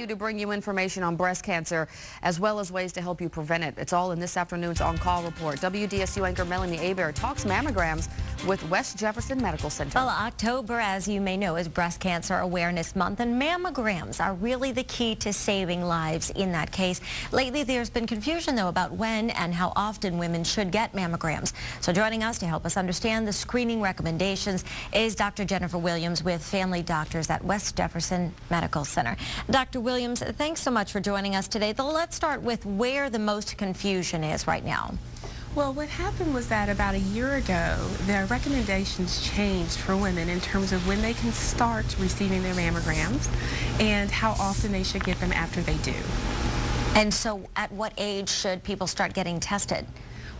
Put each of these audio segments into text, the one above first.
to bring you information on breast cancer as well as ways to help you prevent it. It's all in this afternoon's On-Call report. WDSU anchor Melanie Aber talks mammograms with West Jefferson Medical Center. Well, October, as you may know, is Breast Cancer Awareness Month, and mammograms are really the key to saving lives in that case. Lately, there's been confusion, though, about when and how often women should get mammograms. So joining us to help us understand the screening recommendations is Dr. Jennifer Williams with Family Doctors at West Jefferson Medical Center. Dr. Williams, thanks so much for joining us today. Let's start with where the most confusion is right now. Well, what happened was that about a year ago, the recommendations changed for women in terms of when they can start receiving their mammograms and how often they should get them after they do. And so at what age should people start getting tested?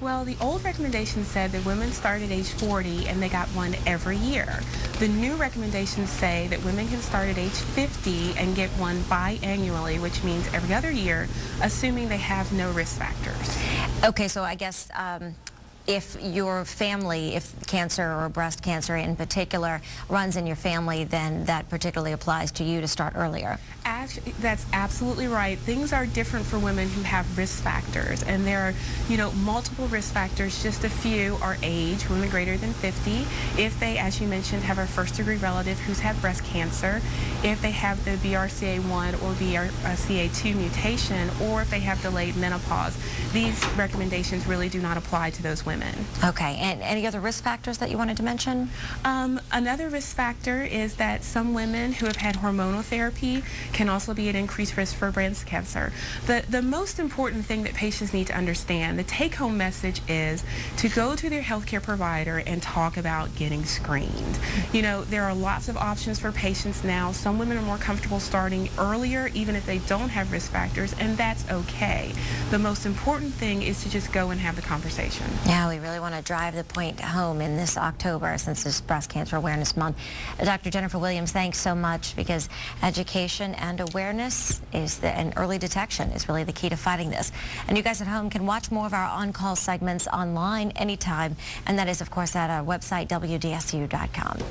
Well, the old recommendation said that women start at age 40 and they got one every year. The new recommendations say that women can start at age 50 and get one biannually, which means every other year, assuming they have no risk factors. Okay, so I guess if your family, if cancer or breast cancer in particular runs in your family, then that particularly applies to you to start earlier. Actually, that's absolutely right. Things are different for women who have risk factors, and there are, multiple risk factors. Just a few are age, women greater than 50. If they, as you mentioned, have a first-degree relative who's had breast cancer, if they have the BRCA1 or BRCA2 mutation, or if they have delayed menopause, these recommendations really do not apply to those women. Okay, and any other risk factors that you wanted to mention? Another risk factor is that some women who have had hormonal therapy can also be at increased risk for breast cancer. The most important thing that patients need to understand, the take-home message is to go to their healthcare provider and talk about getting screened. There are lots of options for patients now. Some women are more comfortable starting earlier, even if they don't have risk factors, and that's okay. The most important thing is to just go and have the conversation. Yeah, we really want to drive the point home in this October, since it's Breast Cancer Awareness Month. Dr. Jennifer Williams, thanks so much, because education and awareness and early detection is really the key to fighting this. And you guys at home can watch more of our on-call segments online anytime, and that is, of course, at our website, WDSU.com.